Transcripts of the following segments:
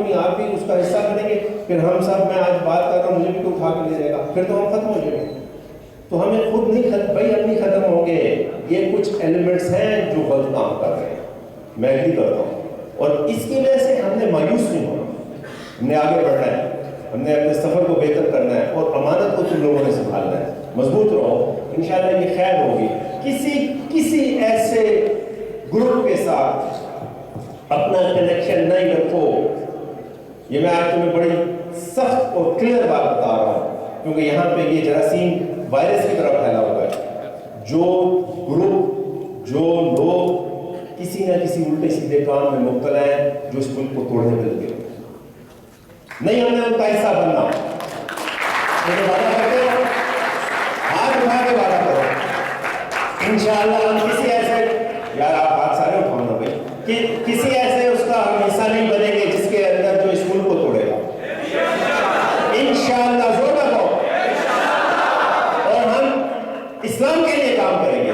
نہیں آپ بھی اس کا حصہ بنیں گے، پھر ہم سب، میں آج بات کر رہا ہوں مجھے بھی کوئی اٹھا کے لے جائے گا، پھر تو ہم ختم ہو جائیں گے. تو ہمیں خود نہیں بھائی ہم نہیں ختم ہوں گے. یہ کچھ ایلیمنٹس ہیں جو غلط کام کر رہے ہیں، میں بھی کرتا ہوں، اور اس کی وجہ سے ہم نے مایوس نہیں ہونا. ہم نے آگے بڑھنا ہے، ہم نے اپنے سفر کو بہتر کرنا ہے، اور امانت کو تم لوگوں نے سنبھالنا ہے. مضبوط رہو، انشاءاللہ یہ خیر ہوگی. کسی ایسے گروپ کے ساتھ اپنا کنیکشن نہیں رکھو. یہ میں آج تمہیں بڑی سخت اور کلیئر بات بتا رہا ہوں، کیونکہ یہاں پہ یہ جراثیم وائرس کی طرح پھیلا ہوا ہے. جو گروپ، جو لوگ کسی نہ کسی الٹے سیدھے کام میں مبتلا ہیں، جو اس ملک کو توڑنے کے لگے نہیں، ہم نے ان کا حصہ بننا. وعدہ کرتے ہو، ہاتھ اٹھا کے وعدہ کرو انشاءاللہ ہم کسی ایسے، یار آپ ہاتھ سارے اٹھاؤ نا بھائی، کہ کسی ایسے اس کا ہم حصہ نہیں بنیں گے جس کے اندر جو اس ملک کو توڑے گا. انشاءاللہ زور لگاؤ، اور ہم اسلام کے لیے کام کریں گے.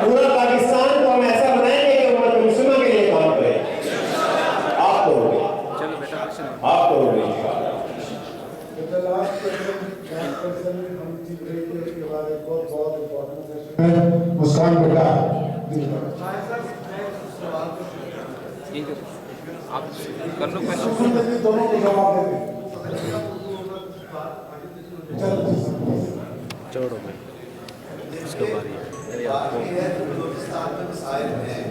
پورا پاکستان کو ہم ایسا بنائیں گے کہ امت مسلمہ کے لیے کام کرے. آپ کرو گے، آپ کرو گے انشاءاللہ. مسکان بیٹا آپ کر لو دونوں کو جواب دے دیں. چھوڑو میں اس کو باری بلوچستان میں مسائل ہیں،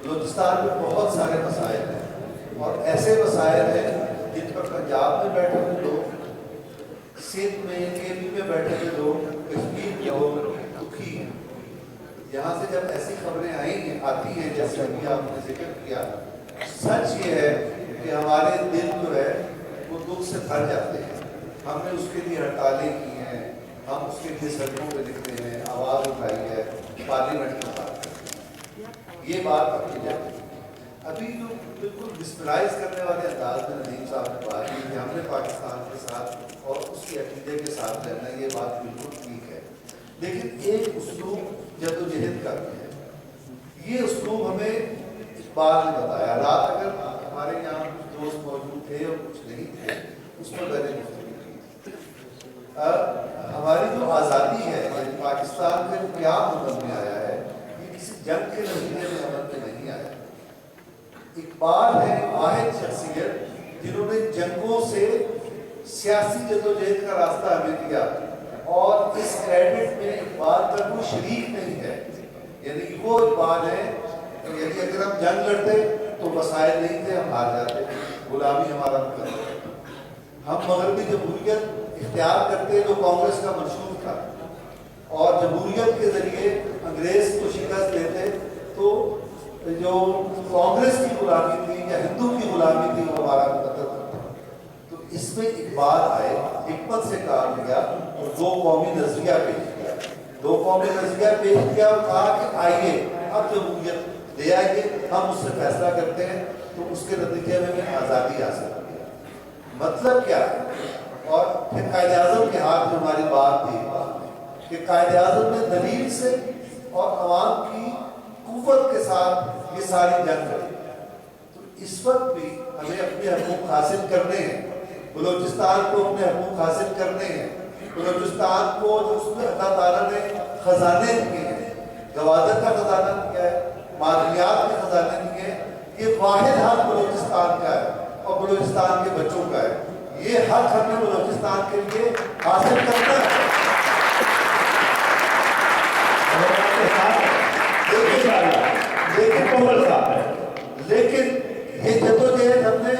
بلوچستان میں بہت سارے مسائل ہیں، اور ایسے مسائل ہیں جن پر پنجاب میں بیٹھے ہوئے لوگ، سندھ میں، کے پی میں بیٹھے ہوئے لوگ، کشمیر کے لوگ دکھی ہیں. یہاں سے جب ایسی خبریں آتی ہیں جیسے ابھی آپ نے ذکر کیا، سچ یہ ہے کہ ہمارے دل جو ہے وہ دکھ سے بھر جاتے ہیں. ہم نے اس کے لیے ہڑتالیں کی ہیں، ہم اس کے لیے سڑکوں پہ نکلے ہیں، آواز اٹھائی ہے، پارلیمنٹ میں بات کرتے ہیں. یہ بات اپنی جگہ. ابھی جو بالکل ڈسپلائز کرنے والے انداز میں ندیم صاحب نے بات کی کہ ہم نے پاکستان کے ساتھ اور اس کے عقیدے کے ساتھ رہنا، یہ بات بالکل ٹھیک ہے، لیکن ایک اسلوب جدوجہد کرتے ہیں. یہ اسلوب ہمیں اقبال نے بتایا. رات اگر ہمارے یہاں کچھ دوست موجود تھے اور کچھ نہیں تھے، اس پر میں نے گفتگو کی. ہماری جو آزادی ہے، یعنی پاکستان کا جو قیام عمل میں آیا ہے، یہ کسی جنگ کے نتیجے میں عمل میں نہیں آیا. اقبال ہے واحد شخصیت جنہوں نے جنگوں سے سیاسی جدوجہد کا راستہ ہمیں دیا، اور اس کریڈٹ میں اقبال کا کوئی شریک نہیں ہے. یعنی وہ اقبال ہے، یعنی اگر ہم جنگ لڑتے تو وسائل نہیں تھے، ہم ہار جاتے، غلامی ہمارا مقدر. ہم مغربی جمہوریت اختیار کرتے جو کانگریس کا منشور تھا، اور جمہوریت کے ذریعے انگریز کو شکست دیتے، تو جو کانگریس کی غلامی تھی یا ہندو کی غلامی تھی وہ ہمارا مقدر تھا. تو اس میں اقبال آئے، حکمت سے کام لیا اور دو قومی نظریہ پیش کیا. دو قومی نظریہ پیش کیا اور کہا کہ آئیے اب جمہوریت لے آئیے، ہم اس سے فیصلہ کرتے ہیں. تو اس کے نتیجے میں آزادی حاصل کی. مطلب کیا ہے؟ اور پھر قائد اعظم کے ہاتھ میں ہماری بات تھی کہ قائد اعظم نے دلیل سے اور عوام کی قوت کے ساتھ یہ ساری جنگ لڑی. تو اس وقت بھی ہمیں اپنے حقوق حاصل کرنے ہیں. بلوچستان کو اپنے حقوق حاصل کرنے ہیں. بلوچستان کو جو اس میں اللہ تعالیٰ نے خزانے دیے ہیں، گوادر کا خزانہ دیا ہے، معدنیات کے خزانے دیے ہیں، یہ واحد حق بلوچستان کا ہے اور بلوچستان کے بچوں کا ہے. یہ حق ہمیں بلوچستان کے لیے حاصل کرنا ہے. لیکن یہ جدوجہد ہم نے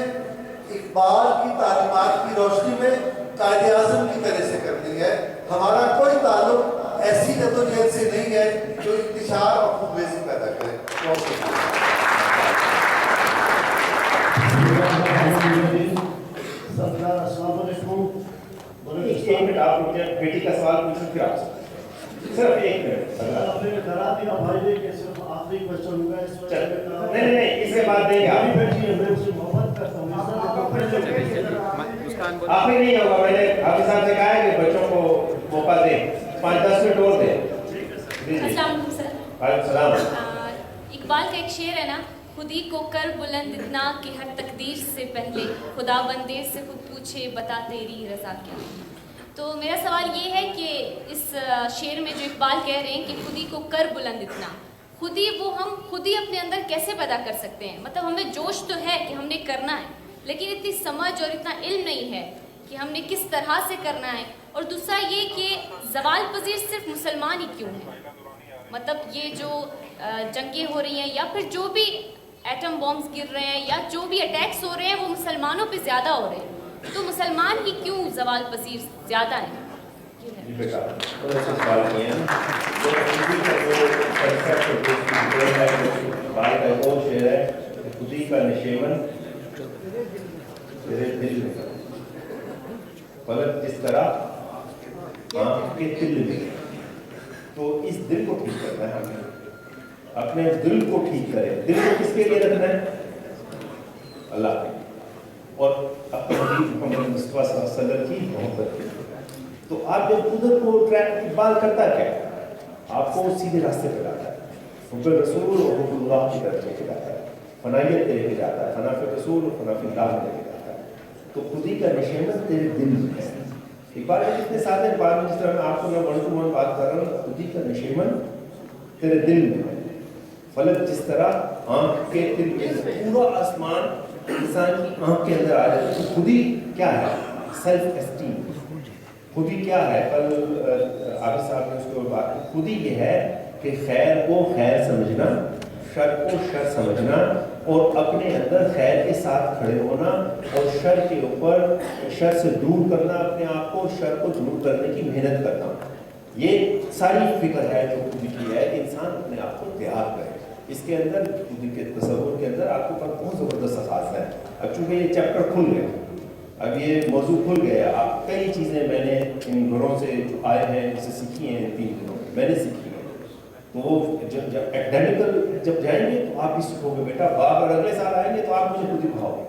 اقبال کی تعلیمات کی روشنی میں قائد اعظم کی طرح سے کرنی ہے. ہمارا کوئی تعلق ایسی جدوجہد سے نہیں ہے جو انتشار اور خونریزی پیدا کرے. السلام علیکم. ایک منٹ آپ بیٹی کا سوال پوچھیں پھر آپ صرف ایک منٹ. آخری کوشچن ہوگا اس وقت. نہیں اس کے بعد دیں گے. بیٹی ہے، میں اسے محبت کرتا ہوں. آخری نہیں ہوگا. میں نے حافظ صاحب سے کہا ہے کہ بچوں کو موقع دیں، 5-10 منٹ اور دیں. السلام علیکم سر. وعلیکم السلام. اقبال کا ایک شعر ہے نا خودی کو کر بلند اتنا کہ ہر تقدیر سے پہلے خدا بندے سے خود پوچھے بتا تیری رضا کیا. تو میرا سوال یہ ہے کہ اس شعر میں جو اقبال کہہ رہے ہیں کہ خودی کو کر بلند اتنا، خودی وہ ہم خود ہی اپنے اندر کیسے پیدا کر سکتے ہیں؟ مطلب ہمیں جوش تو ہے کہ ہم نے کرنا ہے، لیکن اتنی سمجھ اور اتنا علم نہیں ہے کہ ہم نے کس طرح سے کرنا ہے. اور دوسرا یہ کہ زوال پذیر صرف مسلمان ہی کیوں ہیں؟ مطلب یہ جو جنگیں ہو رہی ہیں یا پھر جو بھی ایٹم بامز گر رہے ہیں یا جو بھی اٹیکس ہو رہے ہیں وہ مسلمانوں پہ زیادہ ہو رہے ہیں، تو مسلمان ہی کیوں زوال پذیر زیادہ ہیں؟ جی بیٹا بہت اچھا سوال کیا ہے. اقبال کا ایک اور شعر ہے کہ خودی کا نشیمن تیرے دل میں فلک جس طرح آنکھ کے دل میں. تو اس دل کو ٹھیک کرنا ہے ہمیں، اپنے دل کو ٹھیک کرے. دل کو کس کے لیے رکھنا ہے؟ اللہ کے اور اپنے حبیب محمد مصطفیٰ صلی اللہ علیہ وسلم کی محبت کے. تو آپ جب ادھر کو ٹریک اقبال کرتا کیا ہے؟ آپ کو سیدھے راستے پہ لاتا ہے، حب رسول اور حب اللہ کی طرف لے کے جاتا ہے، فنائیت لے کے جاتا ہے، فنا فی رسول اور فنا فی اللہ لے کے جاتا ہے. تو خودی کا نشیمن تیرے دل میں ہے. اقبال کے جتنے ساتھ ہیں بعد میں جس طرح میں آپ کو میں ون ٹو ون بات کر رہا ہوں، خودی کا نشیمن تیرے دل میں ہے. فلک جس طرح آنکھ کے دل میں، پورا آسمان انسان کی آنکھ کے اندر آ جاتا ہے. تو خودی کیا ہے؟ Self esteem. خودی کیا ہے؟ کل عابد صاحب نے اس کو بات کی. خودی یہ ہے کہ خیر کو خیر سمجھنا، شر کو شر سمجھنا اور اپنے اندر خیر کے ساتھ کھڑے ہونا اور شر کے اوپر شر سے دور کرنا اپنے آپ کو، شر کو دور کرنے کی محنت کرنا. یہ ساری فکر ہے جو خودی کی ہے کہ انسان اپنے آپ کو تیار کرے. اس کے اندر خودی کے تصور کے اندر آپ کے پاس بہت زبردست اثاثہ ہے. اب چونکہ یہ چیپٹر کھل گیا، اب یہ موضوع کھل گیا، آپ کئی چیزیں میں نے ان گھروں سے جو آئے ہیں جسے سیکھی ہیں، 3 دنوں میں نے سیکھی ہیں. تو وہ جب اکیڈیمکل جب جائیں گے تو آپ بھی سیکھو گے بیٹا. اگر اگلے سال آئیں گے تو آپ مجھے خود ہی پڑھاؤ گے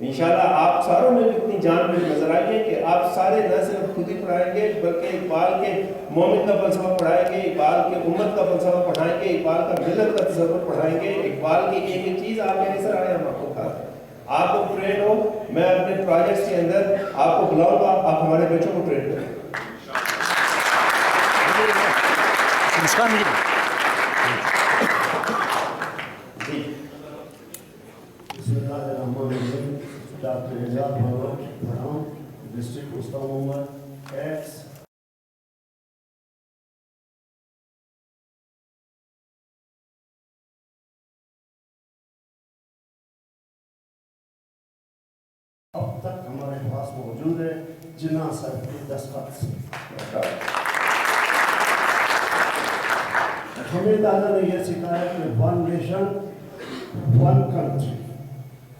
انشاءاللہ. آپ ساروں میں اتنی جان مجھے نظر آئی ہے کہ آپ سارے نہ صرف خود ہی پڑھائیں گے بلکہ اقبال کے مومن کا فلسفہ پڑھائیں گے، اقبال کے امت کا فلسفہ پڑھائیں گے، اقبال کا ملت کا تصور پڑھائیں گے. اقبال کی ایک ایک چیز آپ کے نظر آئے ہم آپ کو کھاتے ہیں. آپ کو ٹرین ہو، میں اپنے پروجیکٹس کے اندر آپ کو بلاؤں گا، آپ ہمارے بچوں کو ٹرین کریں. جی بسم اللہ الرحمن الرحیم. ڈاکٹر اعجاز بھگت بھرام، ڈسٹرکٹ اسلام آباد ایکس. اب تک ہمارے پاس موجود ہے جناح صاحب کی دستخط سے. ہمیں دادا نے یہ سکھایا کہ ون نیشن ون کنٹری.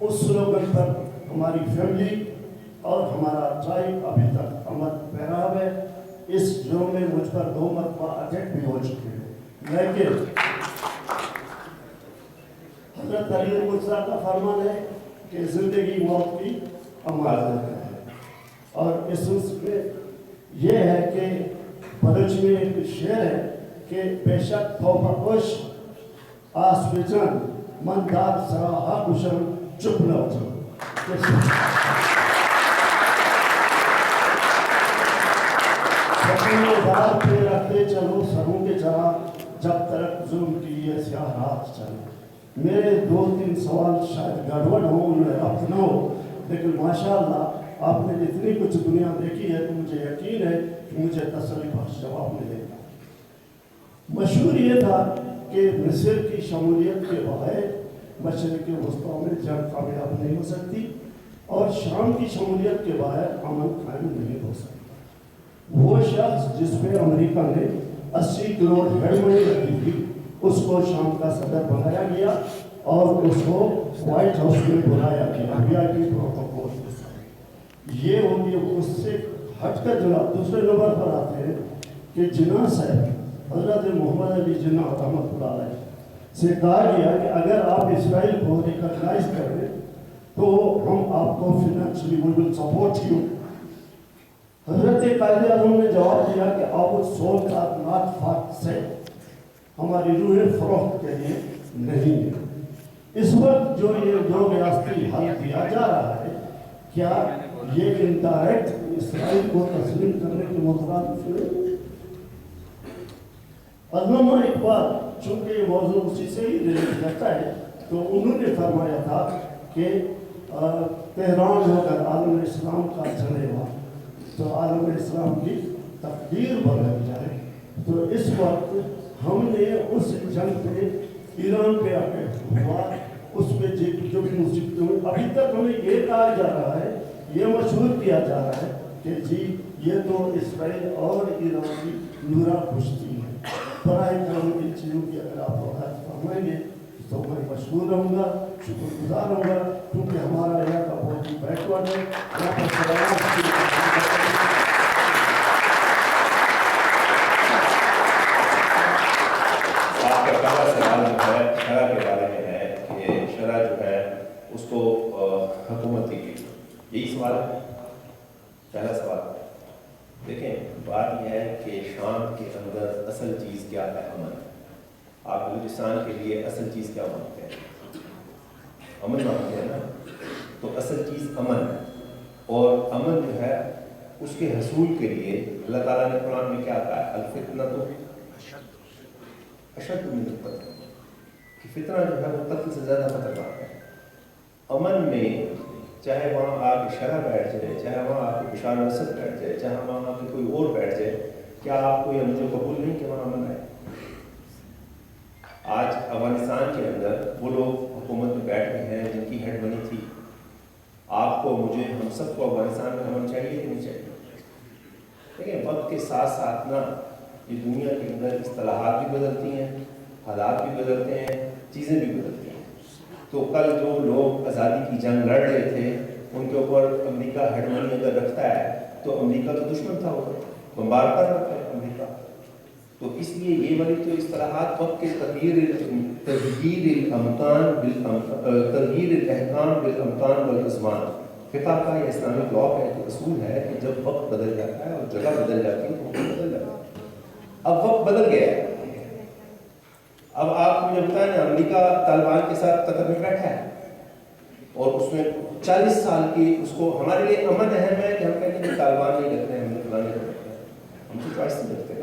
اس سلوگن پر ہماری فیملی اور ہمارا ٹرائب ابھی تک عمل پیرا ہے. اس جرم میں مجھ پر 2 مرتبہ اٹیک بھی ہو چکے ہیں، لیکن حضرت علی مرزا کا فرمان ہے کہ زندگی موت کی امانت ہے. اور اس میں یہ ہے کہ بلوچ میں ایک شعر ہے کہ بے شک توبہ کش آس بجن من داد سراحا کشن چپ نہ ہو جاؤ. سپنے دار پہ رکھتے چلو سروں کے چلا جب تک ظلم کی یہ سیاہ رات چلے. میرے 2-3 سوال شاید گڑبڑ ہو، انہیں ربط نہ ہو، لیکن ماشاءاللہ آپ نے اتنی کچھ دنیا دیکھی ہے تو مجھے یقین ہے کہ مجھے تسلی بخش جواب ملے گا. مشہور یہ تھا کہ مصر کی شمولیت کے بغیر مشرق وسطیٰ میں جنگ کامیاب نہیں ہو سکتی اور شام کی شمولیت کے بغیر امن قائم نہیں ہو سکتا. وہ شخص جس پہ امریکہ نے 80 کروڑ ہیڈ منی رکھی تھی اس کو شام کا صدر بنایا گیا اور اس کو وائٹ ہاؤس میں بلایا گیا VIP پروٹوکول کے ساتھ. یہ ہوگی اس سے ہٹ کر جناب دوسرے نمبر پر آتے ہیں کہ جناح صاحب حضرت محمد علی جناح رحمۃ اللہ علیہ سے کہا گیا کہ اگر آپ اسرائیل کو ریکگنائز کریں تو ہم آپ کو financially we will support you. حضرت قائد اعظم نے جواب دیا کہ our souls are not for sale. ہماری روحیں فروخت کے لیے نہیں ہے. इस वक्त जो ये दो रियासती हल दिया जा रहा है, क्या ये इनडायरेक्ट इसराइल को तस्लीम करने के मुताबिक है? अल्लामा इकबाल, चूंकि ये मौजूद उसी से ही रिलेट करता है, तो उन्होंने फरमाया था कि तेहरान होकर आलम इस्लाम का चलेगा तो आलम इस्लाम की तकदीर बदल जाए। तो इस वक्त हमने उस जंग पे ईरान पे आके हुआ, उस पे जो भी मुसीबतें, अभी तक हमें ये कहा जा रहा है, ये मशहूर किया जा रहा है कि जी ये तो इसराइल और ईरान की नूरा कुश्ती है। बराए करम इन चीज़ों की अगर आप वक़्त फरमाएंगे तो मैं मशहूर रहूँगा, शुक्रगुजार रहूँगा, क्योंकि हमारा इलाका बहुत ही बैकवर्ड है। यहाँ पर आपका पहला सवाल जो है शरह के बारे में है कि शरह जो है उसको हुकूमत की यही सवाल है। पहला सवाल देखें, बात यह है कि शाम के अंदर असल चीज़ क्या है? अमन। आप बलूचिस्तान के लिए असल चीज़ क्या मानते हैं? अमन मानते हैं ना? तो असल चीज़ अमन है, और अमन जो है उसके हसूल के लिए अल्लाह ताला ने कुरान में क्या कहा है? अल-फितना तो अशद मिनल क़त्ल, कि फितना जो है वो कत्ल से ज़्यादा खतरनाक है। अमन में चाहे वहाँ आपकी शरह बैठ जाए, चाहे वहाँ आपकी बशार असद बैठ जाए, चाहे वहाँ आपकी कोई और बैठ जाए, क्या आपको ये मुझे कबूल नहीं कि वहाँ अमन है? आज अफगानिस्तान के अंदर वो लोग हुकूमत में बैठ गए हैं जिनकी हेड बनी थी। आपको, मुझे, हम सबको अफगानिस्तान में अमन चाहिए कि नहीं चाहिए? देखिए, वक्त के साथ साथ ना ये दुनिया के अंदर इस्तिलाहात भी बदलती हैं, हालात भी बदलते हैं, चीज़ें भी बदलती हैं। तो कल जो लोग आज़ादी की जंग लड़ रहे थे, उनके ऊपर अमेरिका हेडमनी अगर रखता है तो अमेरिका तो दुश्मन था, वो बम्बार कर रखा है अमेरिका। तो इसलिए ये वाली तो इस्तिलाहात वक्त के तग़यीर अहकाम बिल अमकान वल अज़मान, फ़िक़्ह का या इस्लामिक लॉ का एक असूल है कि जब वक्त बदल जाता है और जगह बदल जाती है तो वक्त बदल जाता है। अब वक्त बदल गया है। अब आप मुझे बताएं ना, अमेरिका तालिबान के साथ कतर में बैठा है और उसमें 40 साल की, उसको हमारे लिए अमन अहम है कि हम कहेंगे कि तालिबान नहीं रखते हैं, हमने फलाने को रखते हैं, हम तो चॉइस नहीं रखते ना।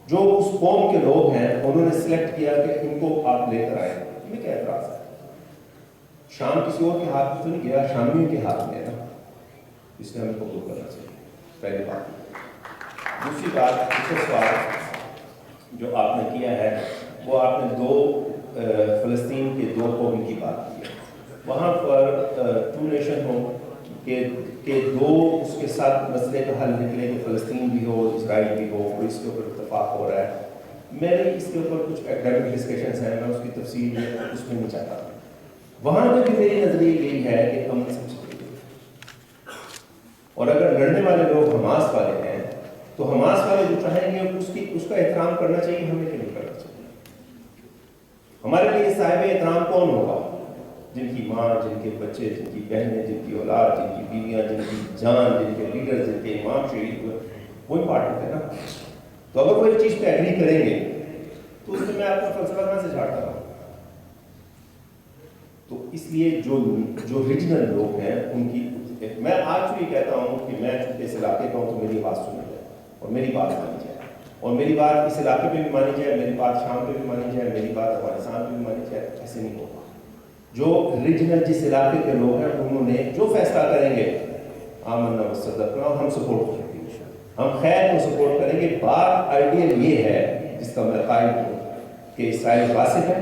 जो उस कौम के लोग हैं उन्होंने सिलेक्ट किया कि इनको आप लेकर आए, इनमें क्या एतराज़ है? शाम किसी और के हाथ में तो नहीं गया, शामियों के हाथ में है ना, इसलिए हमें कबूल करना चाहिए, पहली बात। दूसरी बात, दूसरा सवाल जो आपने किया है वो आपने फ़लस्तीन के दो कौम की बात की है। वहाँ पर टू नेशन हो के दो उसके साथ मसले का हल निकले कि फ़लस्तीन भी हो, इसराइल भी हो, और इसके ऊपर इत्तेफाक हो रहा है। मेरे इसके ऊपर कुछ एकेडमिक डिस्कशंस हैं, मैं उसकी तफसील में उसमें नहीं चाहता। वहाँ पर भी मेरी नज़रिए यही है कि अमन सबसे जरूरी है, और अगर लड़ने वाले लोग हमास वाले हैं तो हमास वाले जो चाहेंगे उसका एहतराम करना चाहिए, हमें क्यों नहीं करना चाहिए? हमारे लिए साहिब एहतराम कौन होगा? जिनकी माँ, जिनके बच्चे, जिनकी बहनें, जिनकी औलाद, जिनकी बीवियाँ, जिनकी जान, जिनके लीडर, जिनके इमाम शहीद हुए, वो इम्पॉर्टेंट है ना। तो अगर वो एक चीज़ पे एग्री करेंगे तो उसमें मैं आपका फलसफा कहाँ से झाड़ता हूँ? तो इसलिए जो रीजनल लोग हैं उनकी, मैं आज भी कहता हूँ कि मैं इस इलाके का हूँ तो मेरी बात सुनी जाए और मेरी बात मानी जाए, और मेरी बात इस इलाके पे भी मानी जाए, मेरी बात शाम पे भी मानी जाए, मेरी बात अफगानिस्तान पे भी मानी जाए। ऐसे नहीं होगा। जो रीजनल जिस इलाके के लोग हैं उन्होंने जो फैसला करेंगे, आमन्ना व सदक़ना, हम सपोर्ट करेंगे, हम खैर को सपोर्ट करेंगे। बात आइडियल ये है जिसका मैं कायल हूँ कि इसराइल वासिफ है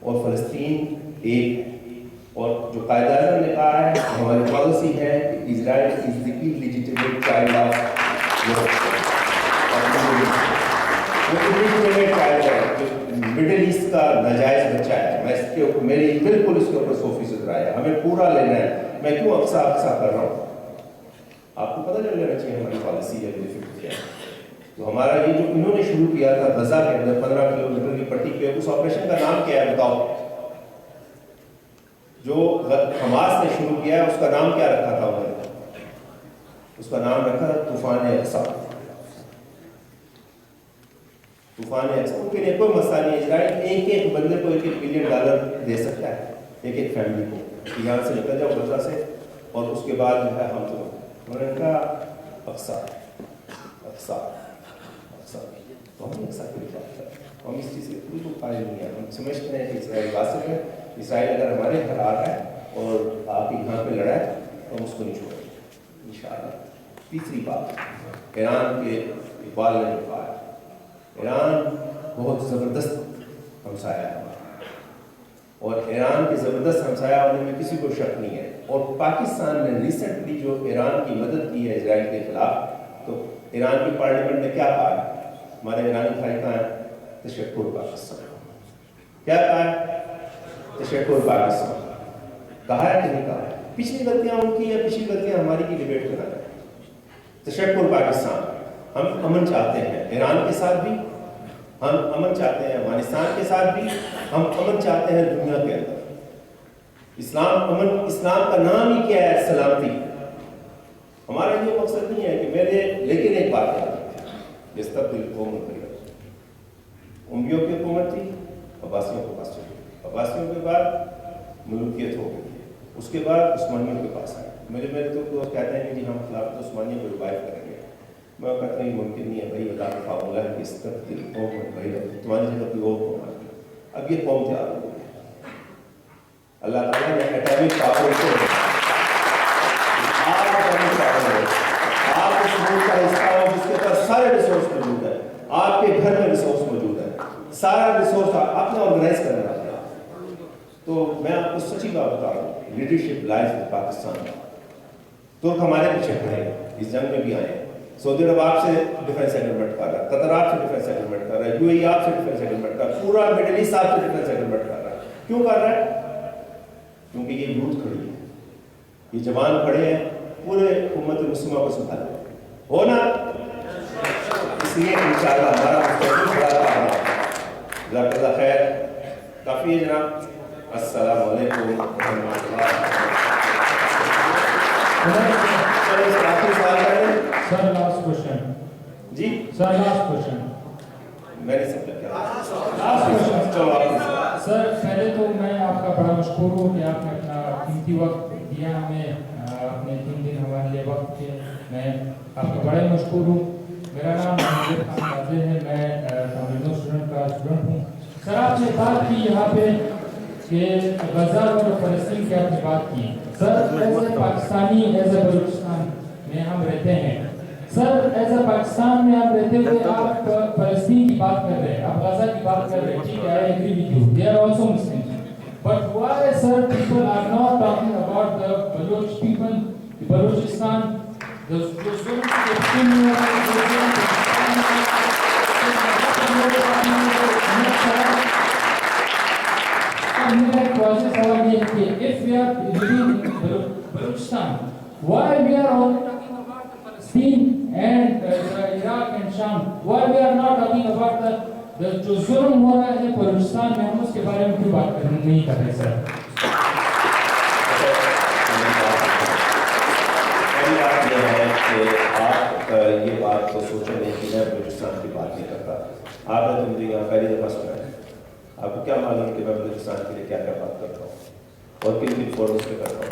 और फ़लस्तीन एक, और जो कायदा आज़म ने कहा है, हमारी पॉलिसी है कि Israel is the illegitimate child of Middle East का नाजायज बच्चा है। मैं इसके ऊपर, मेरी बिल्कुल इसके ऊपर 100% राय है, हमें पूरा लेना है। मैं क्यों अक्सा कर रहा हूँ? आपको पता चल जाना चाहिए हमारी पॉलिसी है क्या है। तो हमारा ये जो इन्होंने शुरू किया था गजा के अंदर 15 किलोमीटर की पट्टी पे, उस ऑपरेशन का नाम क्या है बताओ? जो हमास ने शुरू किया है उसका नाम क्या रखा था उन्होंने? उसका नाम रखा तूफान अक़सा। तूफान एक्स उनके लिए कोई मसला नहीं है। इजराइल एक एक बंदे को $1 बिलियन दे सकता है, एक एक फैमिली को, कि यहाँ से निकल जाओ गजा से और उसके बाद जो है हम उन्होंने कहा अक्सा अक्सा अक्सा, तो हम अक्सा की बात करते हैं, हम इस चीज़ के बिल्कुल कायल नहीं है। हम समझते हैं कि इसराइल वासिफ है, इसराइल अगर हमारे घर आ रहा है और आप यहाँ पे लड़ा है तो हम उसको नहीं छोड़ेंगे इंशाअल्लाह। तीसरी बात, ईरान के इकबाल ने जो कहा, ईरान बहुत ज़बरदस्त हमसाया है और ईरान के ज़बरदस्त हमसाया होने में किसी को शक नहीं है। और पाकिस्तान ने रिसेंटली जो ईरान की मदद की है इजराइल के खिलाफ, तो ईरान की पार्लियामेंट ने क्या कहा है, हमारे ईरानी भाई कहाँ है, तशक्कुर पाकिस्तान, क्या कहा है, तशक्कुर पाकिस्तान, कहा है कि नहीं कहा है? पिछली गलतियाँ उनकी या पिछली गलतियाँ हमारी की डिबेट करा रहे हैं। तशक्कुर पाकिस्तान, हम अमन चाहते हैं ईरान के साथ भी, हम अमन चाहते हैं अफगानिस्तान के साथ भी, हम अमन चाहते हैं दुनिया के अंदर। इस्लाम अमन, इस्लाम का नाम ही क्या है, सलामती। हमारा ये मकसद नहीं है कि मेरे, लेकिन एक बात है, जिस तक उम्मियों की हुकूमत थी, अब्बासियों के पास चली, अब्बासियों के बाद मुल्कियत हो गई, उसके बाद उस्मानियों के पास आए। मेरे तो कहते हैं कि जी हम खिलाफत उस्मानिया को रिवाइव करेंगे, मैं कहता हूँ ये मुमकिन नहीं है भाई, अल्लाह का फार्मूला है कि इस तरह कौम भाई तुम्हारी जगह कोई और कौम आ गई। अब ये कौम तैयार हो गई, अल्लाह ताला ने एटॉमिक पावर को, आप उस मुल्क का हिस्सा हो जिसके पास सारे रिसोर्स मौजूद है, आपके घर में रिसोर्स मौजूद है, सारा रिसोर्स आपने ऑर्गेनाइज करना है। तो मैं आपको सच्ची बात बता रहा हूँ, लीडरशिप लाइज विद पाकिस्तान। तो हमारे पीछे खड़े हैं, इस जंग में भी आए हैं। सऊदी अरब आपसे डिफेंस एग्रीमेंट कर रहा है, कतर आपसे डिफेंस एग्रीमेंट कर रहा है, यूएई आपसे डिफेंस एग्रीमेंट कर रहा है, पूरा मिडिल ईस्ट आपसे डिफेंस एग्रीमेंट कर रहा है। क्यों कर रहा है? क्योंकि ये यूथ खड़ी है, ये जवान खड़े हैं, पूरे उम्मत मुस्लिमा को संभाले हो ना, इसलिए इंशाअल्लाह हमारा मुस्तक़बिल बड़ा कामयाब। जज़ाकल्लाह खैर, काफ़ी है जनाब। अस्सलाम वालेकुम व रहमतुल्लाह। सर लास्ट क्वेश्चन जी सर, लास्ट क्वेश्चन मैंने समझा क्या लास्ट क्वेश्चन सर, पहले तो मैं आपका बड़ा मशकूर हूँ कि आपने अपना कीमती वक्त दिया हमें, अपने 3 दिन हमारे लिए वक्त के, मैं आपका बड़ा ही मशकूर हूँ। मेरा नाम मोहम्मद खान काज़ी है, मैं कांग्रेस स्टूडेंट का स्टूडेंट हूँ। सर आपने बात की यहाँ पे कि गजा और फ़लस्तीन की आपने बात की। Sir as a Pakistani, as a Balochistan में हम रहते हैं, सर एज ए पाकिस्तान में आप रहते हुए आप फ़लस्तीन की बात कर रहे हैं, आप गजा की बात कर रहे हैं, ठीक है, I agree with you, they are also Muslims, but why sir people are not talking about the Baloch people, Balochistan, the if we are living in Balochistan, why we are only talking about Palestine and Iraq and Sham? Why we are not talking about the जो जुल्म हो रहा है बलूचिस्तान में, हम उसके बारे में क्यों बात नहीं कर रहे सर? पहली बात यह है कि आप ये बात तो सोचें नहीं कि मैं बलूचिस्तान की बात नहीं करता। आपने तो मुझे यहाँ पहली दफ़ा सुना है, आपको क्या मालूम कि मैं बलूचिस्तान के लिए क्या क्या बात करता हूँ और किन किन फोरम्स पे करता हूँ।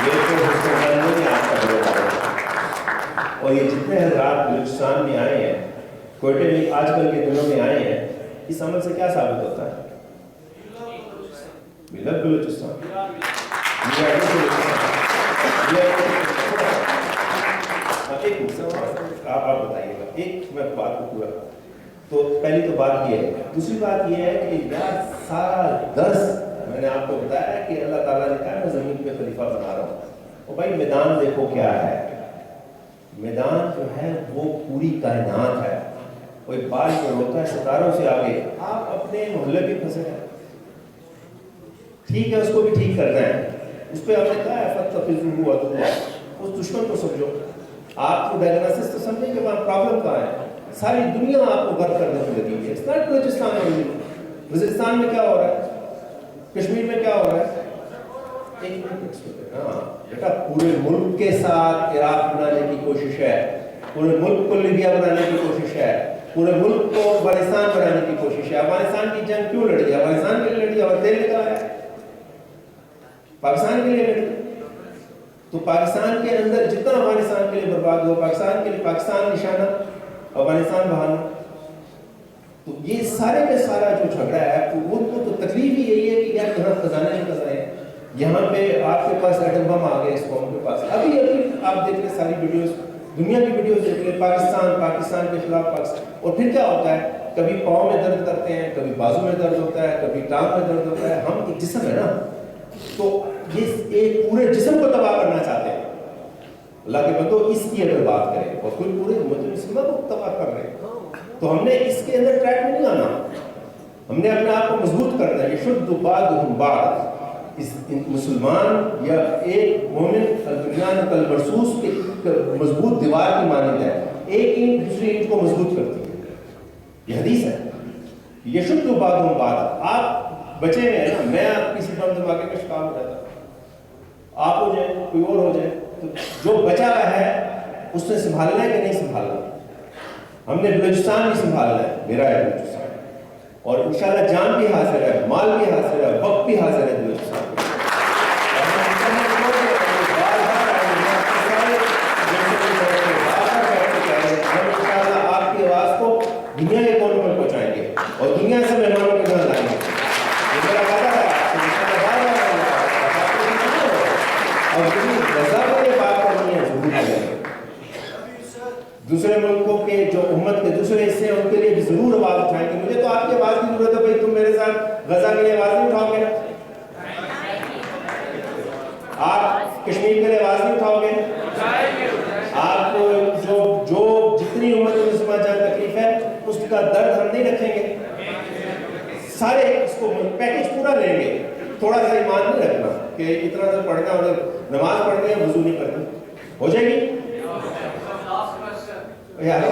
ये तो नहीं आपका बड़ा, और ये जितने हज़रात बलूचिस्तान में आए हैं, कोयटे में आजकल के दिनों में आए हैं, इस अमल से क्या साबित होता है? मिलत बलूचिस्तान, आप बताइएगा, एक मैं बात को पूरा, तो पहली तो बात ये है। दूसरी बात ये है कि यार सारा दर्स मैंने आपको बताया कि अल्लाह ताला ने कहा मैं ज़मीन पे खलीफा बना रहा हूँ, और भाई मैदान देखो क्या है, मैदान जो है वो पूरी कायनात है। कोई बाल जो होता है सितारों से आगे, आप अपने मोहल्ले भी फंसे हैं, ठीक है, उसको भी ठीक करना है, उस पर आपने कहा है उस दुश्मन को समझो, आपको डायग्नोसिस तो समझें कि वहाँ प्रॉब्लम कहाँ है। सारी दुनिया आपको गर्व करने में लगी है। इस नॉट बलूचिस्तान में, वज़ीरिस्तान में क्या हो रहा है, कश्मीर में क्या हो रहा है, एक मिनट, हाँ बेटा, पूरे मुल्क के साथ इराक बनाने की कोशिश है, पूरे मुल्क को लीबिया बनाने की कोशिश है, पूरे मुल्क को अफगानिस्तान बनाने की कोशिश है। अफगानिस्तान की जंग क्यों लड़ी? अफगानिस्तान के लिए लड़ी और तेल निकला है, पाकिस्तान के लिए लड़ी। तो पाकिस्तान के अंदर जितना अफगानिस्तान के लिए बर्बाद हुआ, पाकिस्तान के लिए पाकिस्तान निशाना, अफगानिस्तान बहाना। तो ये सारे में सारा जो झगड़ा है वो तो तकलीफ ही यही है कि यार यहाँ खजाने ही खजाने हैं, यहाँ पे आपके पास एटम बम आ गए इस कौम के पास। अभी आप देख ले सारी वीडियोस, दुनिया की वीडियोस देख ले, पाकिस्तान के खिलाफ पाकिस्तान। और फिर क्या होता है, कभी पाँव में दर्द करते हैं, कभी बाजू में दर्द होता है, कभी टांग में दर्द होता है। हम एक जिस्म है ना, तो ये एक पूरे जिस्म को तबाह करना चाहते हैं। अल्लाह के बंदो, इसकी अगर बात करें और कोई पूरे मुस्लिम को तबाह कर रहे हैं, तो हमने इसके अंदर ट्रैक में नहीं आना, हमने अपने आप को मजबूत करना है। ये शुद्ध बाद इस मुसलमान या एक मोमिन दुनिया कल मरसूस के मजबूत दीवार की मानद है, एक ईंट दूसरी ईंट को मजबूत करती है। ये हदीस है, ये शुद्ध बाद। आप बचे में है ना, मैं किसी बम धमाके का शिकार हो जाता, आप हो जाए, कोई और हो जाए, तो जो बचा है उसने संभालना है कि नहीं संभालना? हमने बलूचिस्तान भी संभालना है, मेरा है बलूचिस्तान, और इंशाल्लाह जान भी हाजिर है, माल भी हाजिर है, वक्त भी हाजिर है बलूचिस्तान। आपकी आवाज को दुनिया के कोनों में पहुंचाएंगे और दुनिया से मेहमानों के घर लाएंगे। मेरा वादा है दूसरे मुल्कों के जो उम्मत के दूसरे हिस्से हैं उनके लिए भी जरूर आवाज उठाएंगे। मुझे तो आपकी आवाज की जरूरत है भाई, तुम मेरे साथ गजा के लिए आवाज नहीं उठाओगे ना? आप कश्मीर के लिए आवाज नहीं उठाओगे? आप जो जितनी उम्मत मुसलमान जहाँ तकलीफ है उसका दर्द हम नहीं रखेंगे, सारे इसको पैकेज पूरा लेंगे। थोड़ा सा ईमान नहीं रखना कि इतना सा पढ़ना और नमाज पढ़ते हैं वजू नहीं करते, हो जाएगी यार।